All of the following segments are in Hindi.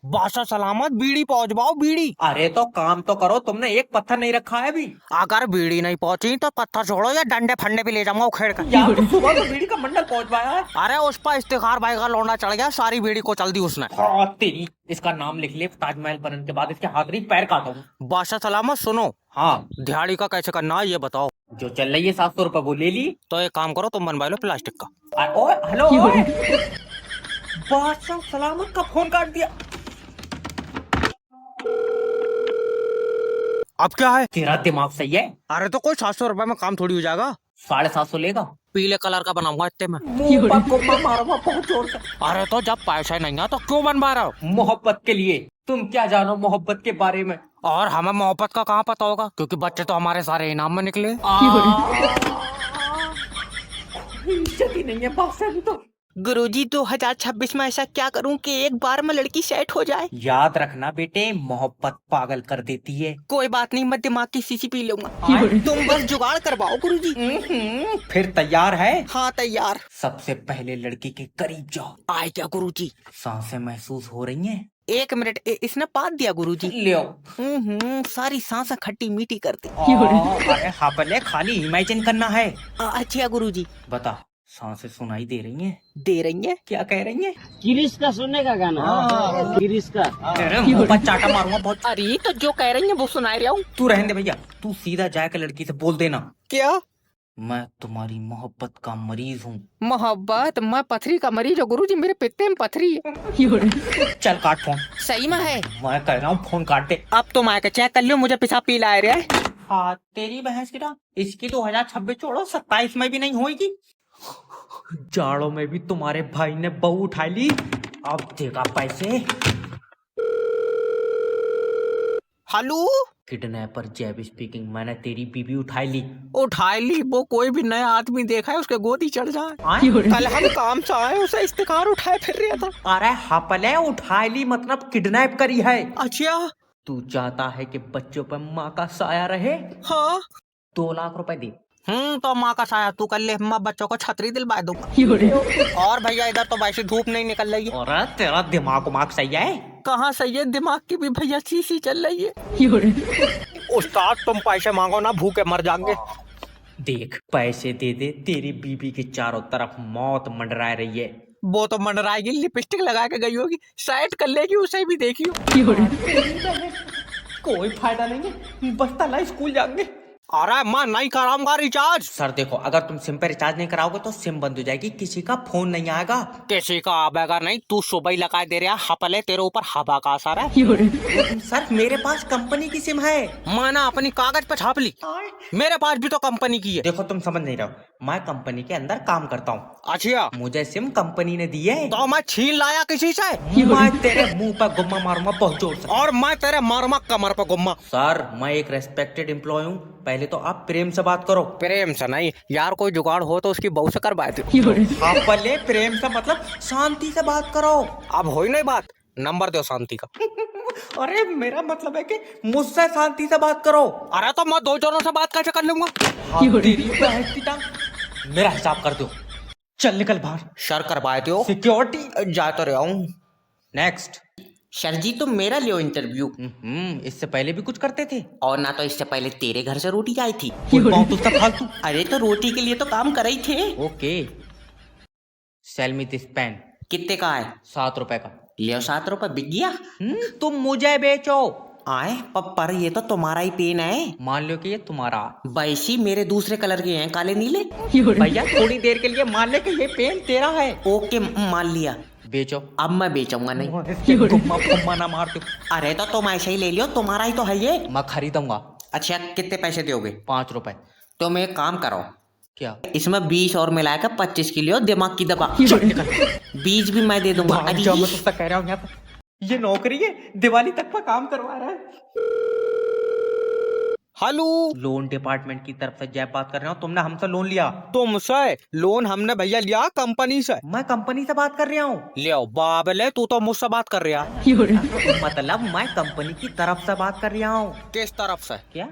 बादशाह सलामत बीड़ी पहुंचवाओ बीड़ी। अरे तो काम तो करो, तुमने एक पत्थर नहीं रखा है अभी। अगर बीड़ी नहीं पहुंची तो पत्थर छोड़ो या डंडे फंडे पे ले जाऊंगा उखेड़ कर। यार तो सुबह तो बीड़ी का मंडल पहुंचवाया है। अरे उस पर इफ्तिखार भाई का लौंडा चढ़ गया, सारी बीड़ी को चल दी उसने। हाँ तेरी, इसका नाम लिख ले, ताजमहल बनने के बाद इसके हाथ नहीं पैर काटूंगा। बादशाह सलामत सुनो, हाँ दिहाड़ी का कैसे करना है ये बताओ। जो चल रही है 700 रुपए वो ले ली। तो एक काम करो, तुम बनवा लो प्लास्टिक का। ओए हेलो, बादशाह सलामत का फोन काट दिया। अब क्या है? तेरा दिमाग सही है? अरे तो कोई 700 रुपए में काम थोड़ी हो जाएगा। 750 लेगा। पीले कलर का बनाऊंगा इतने में। मुंह पर गोमा मारूंगा बहुत जोर से। अरे तो जब पैसा नहीं है तो क्यों बनवा रहे हो? मोहब्बत के लिए। तुम क्या जानो मोहब्बत के बारे में? और हमें मोहब्बत का कहाँ पता होगा, क्योंकि बच्चे तो हमारे सारे इनाम में निकले। इज्जत ही नहीं है बादशाह की तो। गुरुजी 2026 में ऐसा क्या करूं कि एक बार में लड़की सेट हो जाए? याद रखना बेटे, मोहब्बत पागल कर देती है। कोई बात नहीं, मैं दिमाग की शीशी पी लूंगा। तुम बस जुगाड़ करवाओ गुरुजी। फिर तैयार है? हाँ तैयार। सबसे पहले लड़की के करीब जाओ। आए क्या गुरुजी? सांसें महसूस हो रही हैं? 1 मिनट, इसने पाद दिया गुरुजी। लियो। सारी सांसें खट्टी मीठी करती। अरे हाँ पहले खाली इमेजिन करना है। अच्छा गुरुजी। बता, सांसें सुनाई दे रही हैं? दे रही है। क्या कह रही हैं? गिरीश का सुनने का गाना, गिरीश का। अरे मुंह पर चाटा मारूंगा बहुत। अरे तो जो कह रही है वो सुना रहा हूँ। तू रहने दे भैया, तू सीधा जाकर लड़की से बोल देना, क्या? मैं तुम्हारी मोहब्बत का मरीज हूँ। मोहब्बत? मैं पथरी का मरीज हूँ गुरुजी, मेरे पित्ते में पथरी है। चल काट फोन। सही में है? मैं कह रहा हूँ फोन काट दे। अब तो मैं चेक कर लियो, मुझे पेशाब पी ला रहा है। हाँ तेरी बहस की ना, इसकी 2026 छोड़ो 27 में भी नहीं होगी। जाड़ों में भी तुम्हारे भाई ने बहू उठा ली, अब देगा पैसे। हेलो किडनैपर जैब स्पीकिंग, मैंने तेरी बीबी उठाई ली। उठाई ली? वो कोई भी नया आदमी देखा है उसके गोदी चढ़ जाए। कल हम काम से आए, उसे इस्तिखार उठाए फिर रहा था। अरे हपले, उठाई ली मतलब किडनैप करी है। अच्छा। तू चाहता है कि बच्चों पर माँ का साया रहे? हाँ। 2 लाख रुपए दे। तो माँ का साया तू कर ले, मैं बच्चों को छतरी दिलवा दूंगा। और भैया इधर तो वैसे धूप नहीं निकल रही है। और तेरा दिमाग सही है? कहाँ सही है, दिमाग की भी भैया शीशी चल रही है। उस्ताद तुम पैसे मांगो ना, भूखे मर जाएंगे। देख पैसे दे दे, तेरी बीबी के चारों तरफ मौत मंडरा रही है। वो तो मंडराएगी, लिपस्टिक लगा के गई होगी, साइड कर लेगी, उसे भी देखियो। कोई फायदा नहीं है, बस तला स्कूल जाएंगे। अरे मैं नहीं कराऊंगा रिचार्ज। सर देखो, अगर तुम सिम पे रिचार्ज नहीं कराओगे तो सिम बंद हो जाएगी, किसी का फोन नहीं आएगा। किसी का आवेगा नहीं, तू सुबह ही लगा दे रहा हपले, तेरे ऊपर हवा का असर है। सर मेरे पास कंपनी की सिम है। मैंने अपनी कागज पे छाप ली, मेरे पास भी तो कंपनी की है। देखो तुम समझ नहीं रहे हो, मैं कंपनी के अंदर काम करता हूँ। अच्छा, मुझे सिम कंपनी ने दी है। तो मैं छीन लाया किसी से? मैं तेरे मुंह पर गुम्मा मारूंगा बहुत जोर से। और मैं तेरे मारूंगा कमर पर गुम्मा। सर मैं एक रेस्पेक्टेड एम्प्लॉय हूँ, पहले तो आप प्रेम से बात करो। प्रेम से नहीं यार, कोई जुगाड़ हो तो उसकी बहू से करवा दो। आप पहले प्रेम से मतलब शांति से बात करो। अब हो ही नहीं बात, नंबर दो शांति का। अरे मेरा मतलब है कि मुझसे शांति से बात करो। अरे तो मैं 2 जनों से बात कैसे कर लूंगा? तेरी बहस की टांग। मेरा हिसाब कर दो, चल निकल बाहर। सर करवाए दो। सिक्योरिटी जा तो रहा हूँ। नेक्स्ट। सर जी तुम मेरा लियो इंटरव्यू। इससे पहले भी कुछ करते थे? और ना तो इससे पहले तेरे घर से रोटी आई थी। फालतू। अरे तो रोटी के लिए तो काम कर ही थे। Okay, sell me this pen. कितने का है? 7 रुपए का। लियो 7 रुपए बिक गया। तुम मुझे बेचो। आए पर ये तो तुम्हारा ही पेन है। मान लो कि ये तुम्हारा। वैसी मेरे दूसरे कलर के हैं, काले नीले। भैया थोड़ी देर के लिए मान ले कि ये पेन तेरा है। ओके मान लिया। बेचो। अब मैं बेचूंगा नहीं। गुम्मा ना मार दो। अरे तो तुम ऐसे ही ले लियो, तुम्हारा ही तो है ये। मैं खरीदूंगा। अच्छा कितने पैसे दोगे? 5 रुपए। तुम एक काम करो, क्या? इसमें 20 और मिलाकर 25 की लियो, दिमाग की दबा। बीज भी मैं दे दूंगा। मैं तो कह रहा हूँ यहाँ पर ये नौकरी है, दिवाली तक का काम करवा रहा है। हेलो, लोन डिपार्टमेंट की तरफ से जय बात कर रहा हूँ। तुमने हमसे लोन लिया? तुमसे लोन हमने भैया लिया कंपनी से। मैं कंपनी से बात कर रहा हूँ। लियो बाबले, तू तो मुझसे बात कर रहा। मतलब मैं कंपनी की तरफ से बात कर रहा हूँ। किस तरफ से? क्या?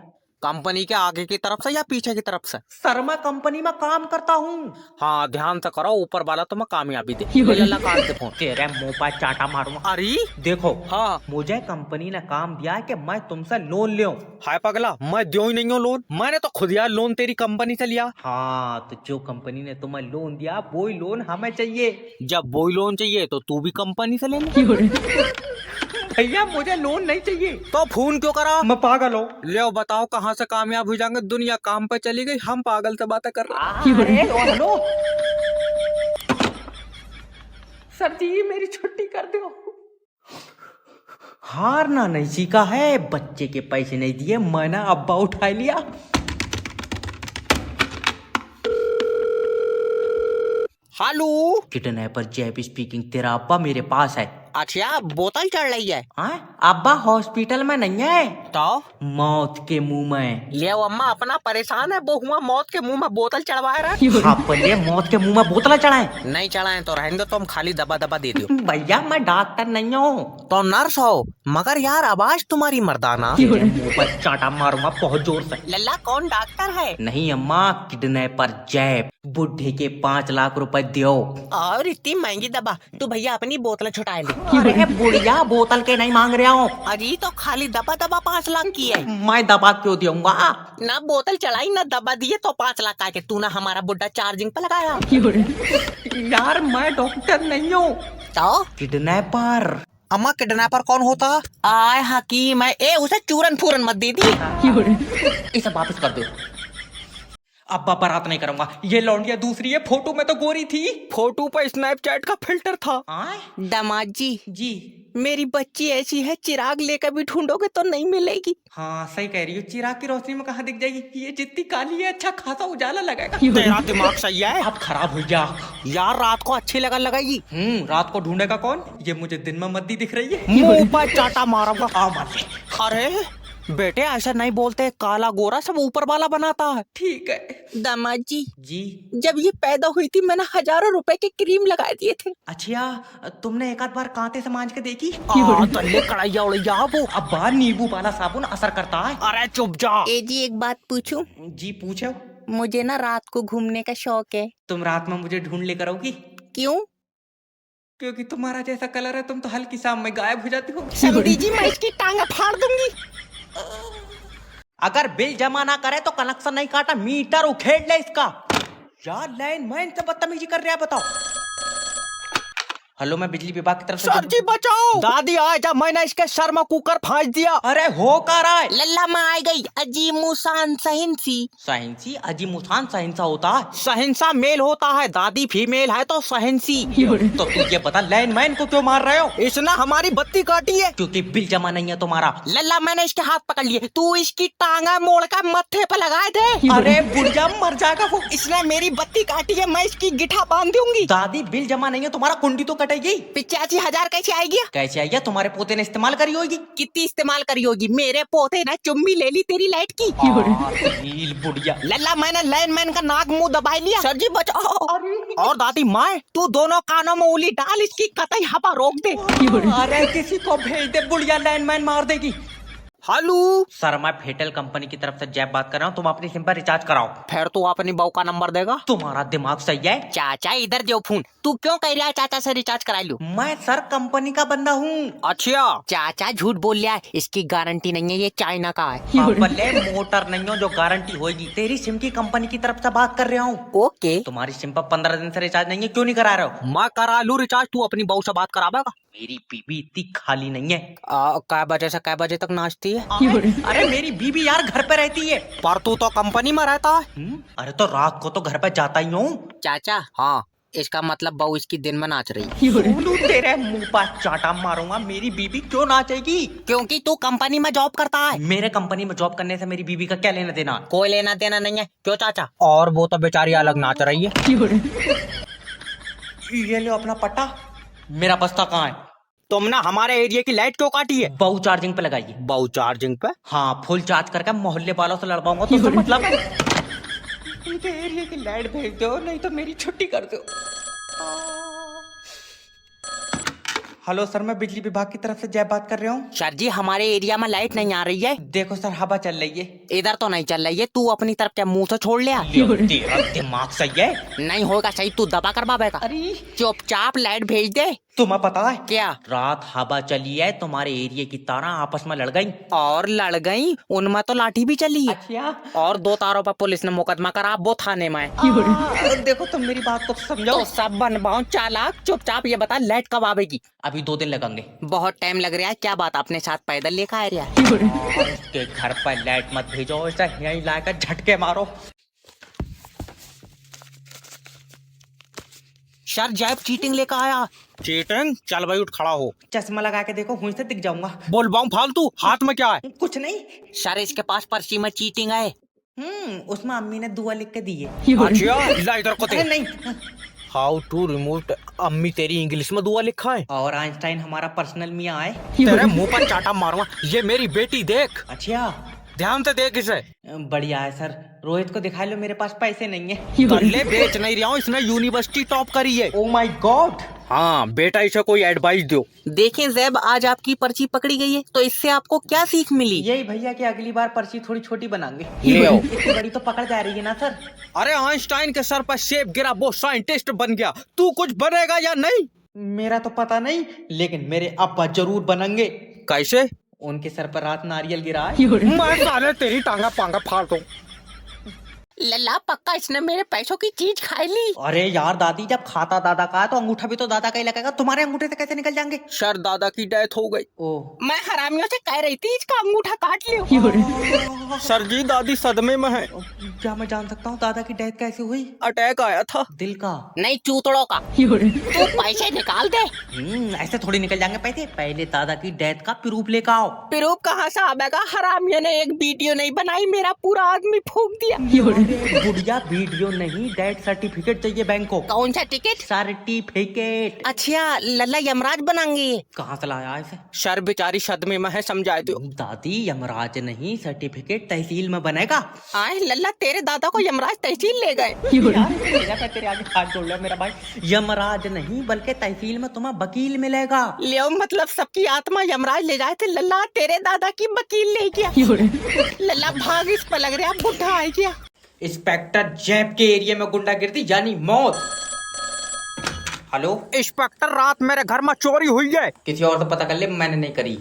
कंपनी के आगे की तरफ से या पीछे की तरफ से? सर मैं कंपनी में काम करता हूँ। हाँ ध्यान से करो, ऊपर वाला तुम्हें कामयाबी दे। ले लल्ला काट दे फोन। तेरे मुंह पर चाटा मारूंगा। अरे देखो हाँ, मुझे कंपनी ने काम दिया है कि मैं तुमसे लोन लूं। हाय पगला, मैं द्यो ही नहीं हूँ लोन। मैंने तो खुद यार लोन तेरी कंपनी से लिया। हाँ तो जो कंपनी ने तुम्हें लोन दिया वही लोन हमें चाहिए। जब वही लोन चाहिए तो तू भी कंपनी से ले ले। भैया मुझे लोन नहीं चाहिए। तो फोन क्यों करा? मैं पागल हूँ। ले बताओ कहाँ से कामयाब हो जाएंगे? दुनिया काम पे चली गई, हम पागल से बातें कर रहे अरे हेलो सर जी मेरी छुट्टी कर दो। हारना नहीं सीखा है, बच्चे के पैसे नहीं दिए मैंने अब्बा उठा लिया। हेलो, किडनैपर जैब स्पीकिंग, तेरा अब्बा मेरे पास है। अच्छा बोतल चढ़ रही है? हाँ? अब्बा हॉस्पिटल में नहीं है, तो मौत के मुंह में। ले अम्मा अपना परेशान है, वो हुआ मौत के मुंह में बोतल चढ़वा रहा। आप बोलिए मौत के मुंह में बोतल चढ़ाए? नहीं चढ़ाए तो रहने दो, तुम खाली दबा दबा दे दो। भैया मैं डॉक्टर नहीं हूँ। तो नर्स हो, मगर यार आवाज तुम्हारी मर्दाना। मुंह पर चाटा मारूंगा बहुत जोर से। लल्ला कौन डॉक्टर है? नहीं अम्मा, किडनैपर जैब। बुढ़े के 5 लाख रुपए दियो। और इतनी महंगी दबा, तू भैया अपनी बोतल छुटा ले। अरे बुढ़िया बोतल के नहीं मांग रहा हूँ। अरे तो खाली दबा दबा 5 लाख की है। मैं दबा क्यों दूंगा? ना बोतल चढ़ाई ना दबा दिए तो 5 लाख का के तू ना हमारा बुड्ढा चार्जिंग पे लगाया। यार मैं डॉक्टर नहीं हूँ, तो किडनैपर। अम्मा किडनैपर कौन होता? आय हकीम है, ए उसे चूरन फूरन मत दे दी। इसे वापस कर दो। अब्बा बारात नहीं करूंगा, ये लौंडिया दूसरी है, फोटो में तो गोरी थी। फोटो पे स्नैपचैट का फिल्टर था। दामाद जी, जी मेरी बच्ची ऐसी है, चिराग लेकर भी ढूंढोगे तो नहीं मिलेगी। हाँ सही कह रही हो, चिराग की रोशनी में कहाँ दिख जाएगी? ये जितनी काली है अच्छा खासा उजाला लगाएगा। तेरा दिमाग सही है। अब खराब हो गया यार, रात को अच्छी लगन लगाई। रात को ढूंढेगा कौन? ये मुझे दिन में मद्दी दिख रही है। मुंह पर चाटा मारूंगा। आ मारे। अरे बेटे ऐसा नहीं बोलते, काला गोरा सब ऊपर वाला बनाता है। ठीक है दामाद जी, जी। जब ये पैदा हुई थी मैंने हजारों रुपए के क्रीम लगा दिए थे। अच्छा तुमने एक आध बार कांटे से मांज के देखी? तल्ले कड़ैया उड़ैया वो। अब्बा नींबू वाला साबुन असर करता है। अरे चुप जा। ए जी एक बात पूछूं? जी पूछो। मुझे ना रात को घूमने का शौक है। तुम रात में मुझे ढूंढ लेकर आओगी? क्यों? क्योंकि तुम्हारा जैसा कलर है, तुम तो हल्की शाम में गायब हो जाती हो। समझी जी, मैं इसकी टांग फाड़ दूंगी। अगर बिल जमा ना करे तो कनेक्शन नहीं काटा, मीटर उखेड़ ले इसका। यार लाइनमैन से बदतमीजी कर रहा है, बताओ। हेलो, मैं बिजली विभाग की तरफ से। सर जी बचाओ, दादी आए जब मैंने इसके सर में कुकर फाँस दिया। अरे हो का रहा है? लल्ला में आ गई अजी मुसान सहिंसी। सहिंसी? अजी मुसान सहिंसा होता है? सहिंसा मेल होता है, दादी फीमेल है तो सहिंसी। तो तू ये बता लाइनमैन को क्यों मार रहे हो? इसने हमारी बत्ती काटी है। क्योंकि बिल जमा नहीं है तुम्हारा। लल्ला मैंने इसके हाथ पकड़ लिए, तू इसकी टांगा मोड़ कर मत्थे पे लगाए थे। अरे बुढ़िया मर जाएगा वो। इसने मेरी बत्ती काटी है, मैं इसकी गिठा बांध दूंगी। दादी बिल जमा नहीं है तुम्हारा, कुंडी तो कटेगी। 85,000 कैसे आएगी? कैसे आएगी? तुम्हारे पोते ने इस्तेमाल करी होगी। कितनी इस्तेमाल करी होगी? मेरे पोते ने चुम्मी ले ली तेरी लाइट की। बुढ़िया। लल्ला मैंने लाइनमैन का नाक मुंह दबा लिया। सर जी बचाओ। और दादी माए, तू दोनों कानों में उंगली डाल, इसकी कतई हवा रोक दे। अरे किसी को भेज दे, बुढ़िया लाइनमैन मार देगी। हेलो सर, मैं फेटल कंपनी की तरफ से जैब बात कर रहा हूँ, तुम अपनी सिम पर रिचार्ज कराओ। फिर तू अपनी बहू का नंबर देगा? तुम्हारा दिमाग सही है? चाचा इधर जो फोन, तू क्यों कह रहा है चाचा से रिचार्ज करा लूं? मैं सर कंपनी का बंदा हूँ। अच्छा चाचा झूठ बोल रहा है, इसकी गारंटी नहीं है, ये चाइना का है। भले मोटर नहीं हो जो गारंटी होगी। तेरी सिम की कंपनी की तरफ से बात कर रहा हूँ। ओके। तुम्हारी सिम पर 15 दिन से रिचार्ज नहीं है, क्यों नहीं करा रहे हो? मैं करा लूं रिचार्ज, तू अपनी बहू से बात करावेगा? मेरी बीबी इतनी खाली नहीं है। कै बजे से कै बजे तक नाचती है? अरे मेरी बीबी यार घर पे रहती है। पर तू तो कंपनी में रहता है। अरे तो रात को तो घर पे जाता ही हूँ। चाचा हाँ, इसका मतलब बहू इसकी दिन में नाच रही है। तेरे मुंह पर चाटा मारूंगा। मेरी बीबी क्यों नाचेगी? क्योंकि तू कंपनी में जॉब करता है। मेरे कंपनी में जॉब करने से मेरी बीबी का क्या लेना देना? कोई लेना देना नहीं है। क्यों चाचा? और वो तो बेचारी अलग नाच रही है। ये लो अपना पट्टा। मेरा बस्ता कहाँ है? तुमने हमारे एरिया की लाइट क्यों काटी है? बहू चार्जिंग पे लगाइए। बहू चार्जिंग पे? हाँ, फुल चार्ज करके मोहल्ले वालों से लड़वाऊंगा तो मतलब है। इनके एरिया की लाइट भेज दो, नहीं तो मेरी छुट्टी कर दो। हेलो सर, मैं बिजली विभाग की तरफ से जय बात कर रहा हूँ। सर जी हमारे एरिया में लाइट नहीं आ रही है। देखो सर, हवा चल रही है। इधर तो नहीं चल रही है, तू अपनी तरफ क्या मुंह से छोड़ लिया? तेरा दिमाग सही है? नहीं होगा सही, तू दबा कर बाबेगा। अरे चुपचाप लाइट भेज दे। तुम्हें पता है क्या? रात हवा चली है, तुम्हारे एरिया की तारा आपस में लड़ गई। और लड़ गई, उनमें तो लाठी भी चली है। अच्छा। और 2 तारों पर पुलिस ने मुकदमा करा, वो थाने में। देखो तुम मेरी बात को समझो। तो सब बनवाओ चालाक, चुपचाप ये बता लाइट कब आवेगी? अभी 2 दिन लगेंगे। बहुत टाइम लग रहा है, क्या बात अपने साथ पैदल लेकर आ रहा है? उसके घर पर लाइट मत भेजो, ऐसा यहीं लाकर झटके मारो। सर जैब चीटिंग लेकर आया। चीटिंग? चल भाई उठ खड़ा हो। चश्मा लगा के देखो, हुई से दिख जाऊंगा। बोलवाऊं फालतू? हाथ में क्या है? कुछ नहीं सर इसके पास पर्ची में चीटिंग है। उसमें अम्मी ने दुआ लिख के दी है। अच्छा ला इधर को अरे नहीं। How to remove. अम्मी तेरी इंग्लिश में दुआ लिखा है। और आइंस्टाइन हमारा पर्सनल मियाँ है। तेरे मुंह पर चाटा मारूंगा। ये मेरी बेटी देख, अच्छा ध्यान से देख इसे। बढ़िया है सर, रोहित को दिखा लो, मेरे पास पैसे नहीं है। गल्ले बेच नहीं रहा हूँ, इसने यूनिवर्सिटी टॉप करी है। Oh my God. हाँ बेटा, इसे कोई एडवाइस दो। देखें जैब, आज आपकी पर्ची पकड़ी गई है, तो इससे आपको क्या सीख मिली? यही भैया कि अगली बार पर्ची थोड़ी छोटी बनाएंगे। ले आओ। इतनी बड़ी तो पकड़ जा रही है ना सर। अरे आइंस्टाइन के सर पर सेब गिरा, वो साइंटिस्ट बन गया, तू कुछ बनेगा या नहीं? मेरा तो पता नहीं, लेकिन मेरे अब्बा जरूर बनेंगे। कैसे? उनके सर पर रात नारियल गिरा है। मैं साले तेरी टांगा पांगा फाड़ दूं। लल्ला पक्का इसने मेरे पैसों की चीज खाई ली। अरे यार दादी, जब खाता दादा का है तो अंगूठा भी तो दादा का ही लगेगा। तुम्हारे अंगूठे से कैसे निकल जाएंगे? सर दादा की डेथ हो गई। ओ मैं हरामियों से कह रही थी इसका अंगूठा काट लियो। सर जी दादी सदमे में है। क्या मैं जान सकता हूँ दादा की डेथ कैसे हुई? अटैक आया था। दिल का? नहीं चूतड़ों का। तू पैसे निकाल दे। ऐसे थोड़ी निकल जाएंगे पैसे। पहले दादा की डेथ का प्रूफ लेकर आओ। प्रूफ कहाँ से आवेगा? हरामियों ने एक वीडियो नहीं बनाई, मेरा पूरा आदमी फूंक दिया। बुढ़िया वीडियो नहीं, डेथ सर्टिफिकेट चाहिए बैंक को। कौन सा टिकट? सर्टिफिकेट। अच्छा लल्ला यमराज बनाएंगे। कहाँ से लाया इसे? सर बेचारी सदमे में है, समझाए दो। दादी यमराज नहीं, सर्टिफिकेट तहसील में बनेगा। आए लल्ला, तेरे दादा को यमराज तहसील ले गए। तेरे आगे हाथ जोड़ लिया मेरा भाई। यमराज नहीं बल्कि तहसील में तुम्हें वकील मिलेगा। ले मतलब सबकी आत्मा यमराज ले जाए थे, लल्ला तेरे दादा की वकील ले गया। लल्ला भाग, इस पर लग रहा है बुढ़ा आ गया। इंस्पेक्टर जैब के एरिया में गुंडागिर्दी यानी मौत। हेलो इंस्पेक्टर, रात मेरे घर में चोरी हुई है। किसी और से पता कर ले, मैंने नहीं करी।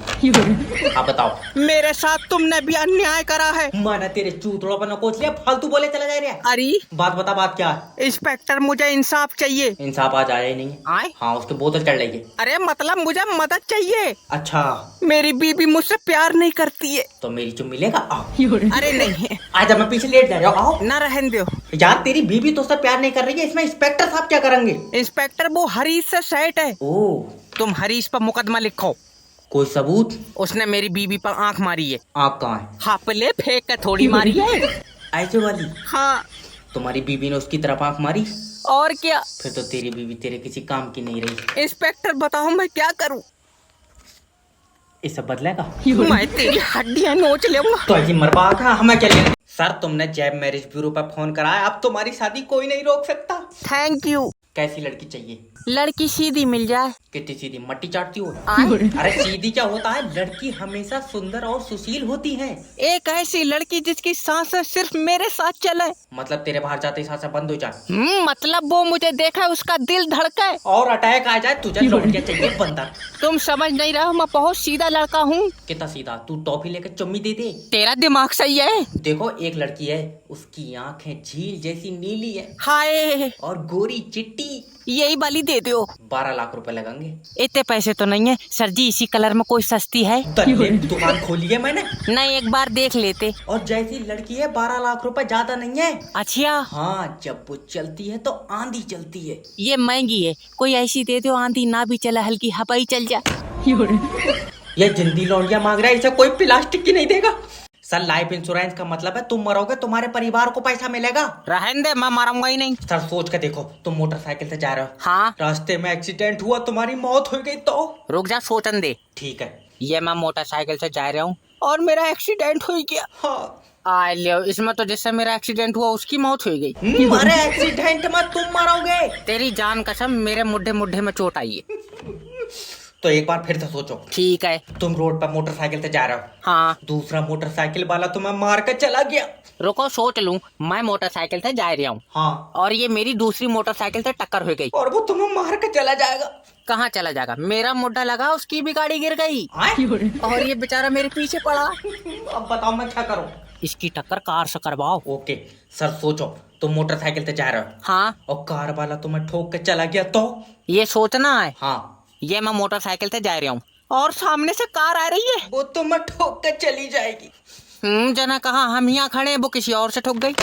आप बताओ। मेरे साथ तुमने भी अन्याय करा है। मैंने तेरे चूतड़ों पर नकोच लिया, फालतू बोले चला जा रहा है। अरे बात बता, बात क्या है? इंस्पेक्टर मुझे इंसाफ चाहिए। इंसाफ आज आया ही नहीं। आए? हाँ, उसकी बोतल चढ़ रही है। अरे मतलब मुझे मदद चाहिए। अच्छा, मेरी बीबी मुझसे प्यार नहीं करती है। तो मेरी चुम मिलेगा? आओ। अरे नहीं है, आज मैं पीछे लेट जा रहा हूँ। आओ न रहने दो। यार, तेरी बीबी तो उससे प्यार नहीं कर रही है, इसमें इंस्पेक्टर साहब क्या करेंगे? इंस्पेक्टर वो हरीश से सेट है। ओ, तुम हरीश पर मुकदमा लिखो। कोई सबूत? उसने मेरी बीबी पर आंख मारी है। आँख कहाँ है? हापले फेंक कर थोड़ी मारी है। ऐसे वाली? हाँ। तुम्हारी बीबी ने उसकी तरफ आंख मारी? और क्या? फिर तो तेरी बीबी तेरे किसी काम की नहीं रही। इंस्पेक्टर बताओ मैं क्या करूं? इसे बदलेगा? मैं तेरी हड्डियां नोच लूंगा। तो ऐसी मरवा का हमें क्या लेना? सर, तुमने जैब मैरिज ब्यूरो पर फोन कराया, अब तुम्हारी शादी कोई नहीं रोक सकता। Thank you. कैसी लड़की चाहिए? लड़की सीधी मिल जाए। कितनी सीधी? मट्टी चाटती हो? आए? अरे सीधी क्या होता है? लड़की हमेशा सुंदर और सुशील होती है। एक ऐसी लड़की जिसकी सांसें सिर्फ मेरे साथ चले। मतलब तेरे बाहर जाते ही सांसें बंद हो जाए? मतलब वो मुझे देखा उसका दिल धड़काए और अटैक आ जाए। तुझे लौटिया चाहिए बंदर? तुम समझ नहीं रहे हो, मैं बहुत सीधा लड़का हूँ। कितना सीधा? तू टॉफी लेकर चुम्मी दे दे। तेरा दिमाग सही है। देखो, एक लड़की है, उसकी आंखें झील जैसी नीली है हाय, और गोरी चिट्टी। यही वाली दे दो। 12 लाख रुपए लगेंगे। इतने पैसे तो नहीं है सर जी, इसी कलर में कोई सस्ती है? दुकान खोली है मैंने। नहीं, एक बार देख लेते। और जैसी लड़की है, 12 लाख रुपए ज्यादा नहीं है। अच्छा। हाँ, जब वो चलती है तो आंधी चलती है। ये महंगी है, कोई ऐसी दे दो आंधी ना भी चला, हल्की हवा ही चल जाए। ये जिंदी लौंडिया मांग रहा है, इसे कोई प्लास्टिक की नहीं देगा। सर, लाइफ इंश्योरेंस का मतलब है तुम मरोगे तुम्हारे परिवार को पैसा मिलेगा। रहने दे, मैं मरूंगा ही नहीं। सर, सोच के देखो, तुम मोटरसाइकिल से जा रहे हो। हाँ। रास्ते में एक्सीडेंट हुआ, तुम्हारी मौत हो गई तो? रुक जा, सोचन दे। ठीक है। ये मैं मोटरसाइकिल से जा रहा हूँ और मेरा एक्सीडेंट हो गया। हाँ। आ लियो, इसमें तो जिससे मेरा एक्सीडेंट हुआ उसकी मौत हो गई। अरे एक्सीडेंट में तुम मरोगे। तेरी जान कसम, मेरे मुड्ढे मुड्ढे में चोट आई है। तो एक बार फिर से सोचो। ठीक है। तुम रोड पर मोटरसाइकिल से जा रहे हो, हाँ। दूसरा मोटरसाइकिल वाला तुम्हें मार कर चला गया। रुको सोच लूं, मैं मोटरसाइकिल से जा रहा हूँ हाँ, और ये मेरी दूसरी मोटरसाइकिल से टक्कर हो गई और वो तुम्हें मार कर चला जाएगा। कहाँ चला जाएगा? मेरा मुड्ढा लगा, उसकी भी गाड़ी गिर गई और ये बेचारा मेरे पीछे पड़ा। अब बताओ मैं क्या करूं? इसकी टक्कर कार से करवाओ। ओके सर, सोचो तुम मोटरसाइकिल से जा रहे हो हाँ, और कार वाला तुम्हें ठोक के चला गया तो? ये सोचना है। हाँ, ये मैं मोटरसाइकिल से जा रहा हूँ और सामने से कार आ रही है। वो तुम्हें ठोक के चली जाएगी। जना कहा हम यहाँ खड़े हैं, वो किसी और से ठुक गई।